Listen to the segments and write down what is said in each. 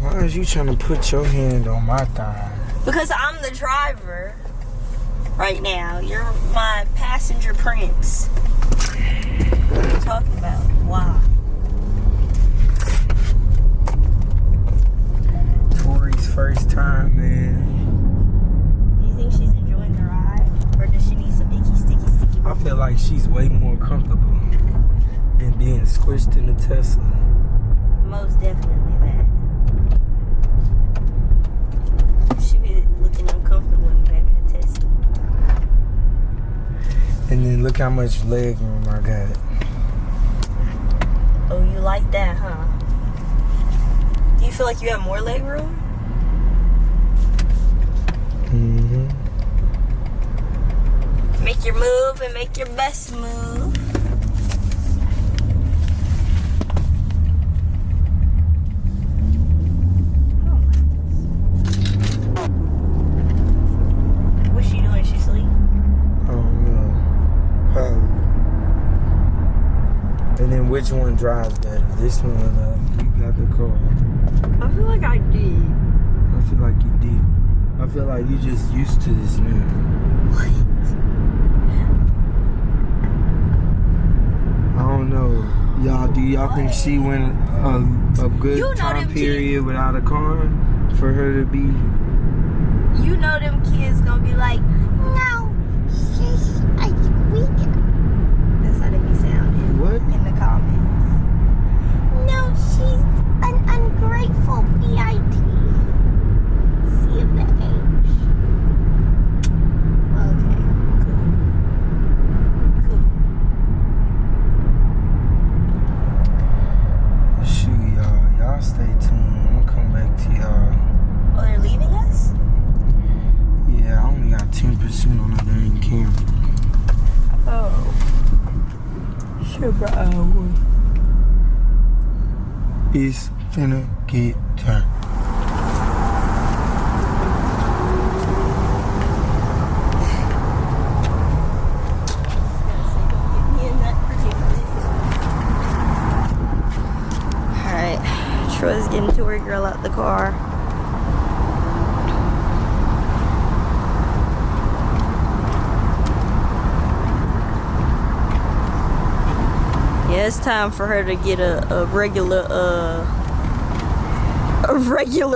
Why is you trying to put your hand on my thigh? Because I'm the driver right now. You're my passenger prince. What are you talking about? Why? Tori's first time, man. Do you think she's enjoying the ride? Or does she need some icky, sticky I feel like she's way more comfortable than being squished in the Tesla. Most definitely that. She be looking uncomfortable in the back of the Tesla. And then look how much leg room I got. Oh, you like that, huh? Do you feel like you have more leg room? Mm-hmm. Make your move and make your best move. What's she doing? She asleep? I don't know. Probably. And then which one drives better? This one or that? You got the car. I feel like I did. I feel like you did. I feel like you just used to this now. What? I don't know. Y'all, do y'all think she went a good time period without a car for her to be? You know them kids gonna be like, no, she's like weak. That's how they be sounding. What? In the comments. No, she's an ungrateful B.I.T. See of the H. Okay, cool. Shoot, y'all stay tuned. I'm gonna come back to y'all. Oh, they're leaving us? Yeah, I only got 10% on the dang camera. Oh. Sugar hour. It's finna get turned. Alright, Troy's getting Tori girl out the car. Yeah, it's time for her to get a regular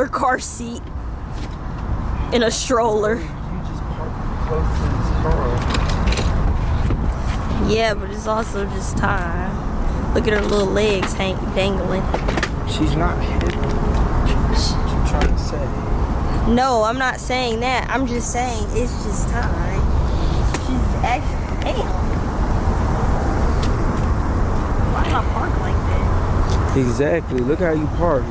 car seat in a stroller. You just parked close to this car. Yeah, but it's also just time. Look at her little legs dangling. She's not heavy. What you trying to say? No, I'm not saying that. I'm just saying it's just time. She's actually, damn. Why did I park like that? Exactly. Look how you park.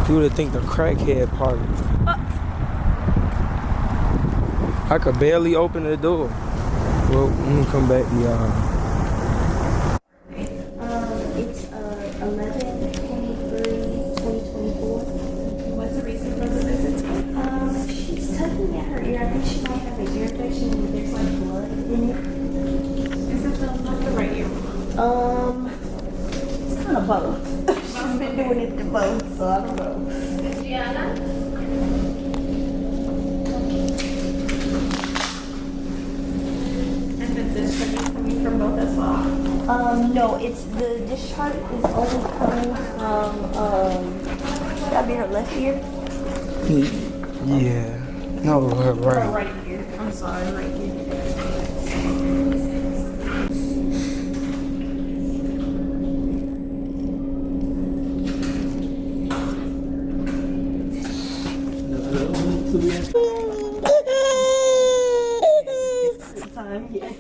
You would have think the crackhead parked. I could barely open the door. Well, let me come back to y'all. It's 11/23/2024. What's the reason for the visit? She's tugging at her ear. I think she might have an ear infection and there's like blood in it. Is it the left or right ear? It's kind of both. She's been doing it to both, so I don't know. Gianna? And the discharge coming from both as well? No, it's the discharge is only coming from, that'd be her left ear. Yeah. No, her right. Right ear. I'm sorry, right ear. Time, yeah.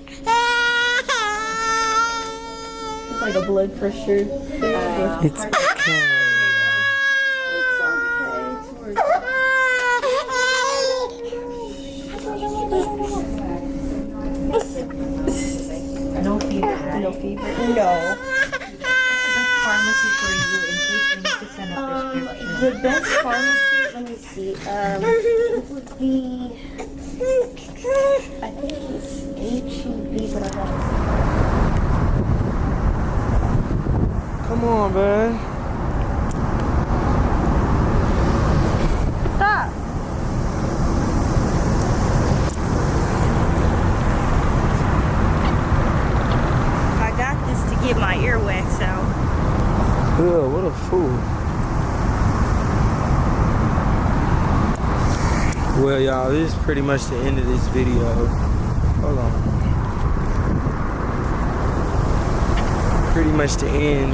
It's like a blood pressure thing. It's okay. It's okay. No fever. No fever. No. What's the best pharmacy for you in case we need to send a prescription? The best pharmacy, let me see. It would be, I think it's HEB, but I gotta see. Come on, man. get my earwax out. Ugh, what a fool. Well, y'all, this is pretty much the end of this video. Hold on. Pretty much the end.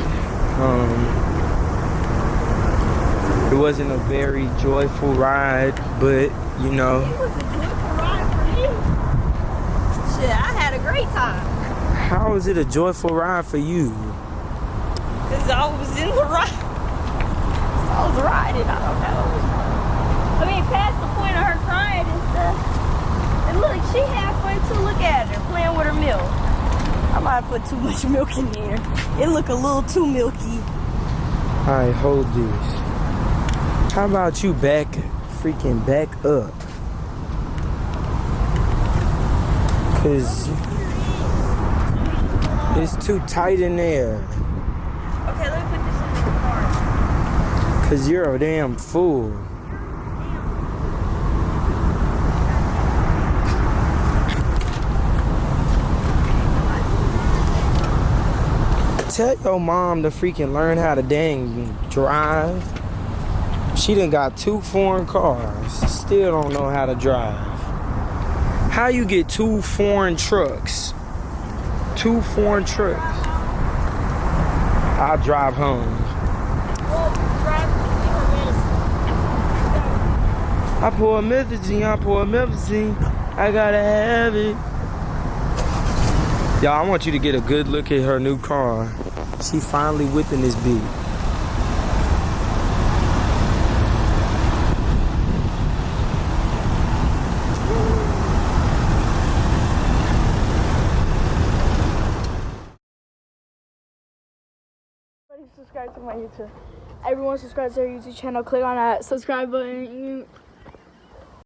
It wasn't a very joyful ride, but you know. It was a joyful ride for me. Shit, I had a great time. How is it a joyful ride for you? Because I was in the ride. I was riding, I don't know. I mean, past the point of her crying and stuff. And look, she had fun too. Look at her, playing with her milk. I might put too much milk in there. It look a little too milky. Alright, hold this. How about you freaking back up? Cause it's too tight in there. Okay, let me put this in the car. Cause you're a damn fool. Tell your mom to freaking learn how to dang drive. She done got 2 foreign cars. Still don't know how to drive. How you get 2 foreign trucks? 2 foreign trucks. I'll drive home. I pour a methazine, I gotta have it. Y'all, I want you to get a good look at her new car. She finally whipping this beat. Subscribe to my YouTube. Everyone subscribe to our YouTube channel. Click on that subscribe button.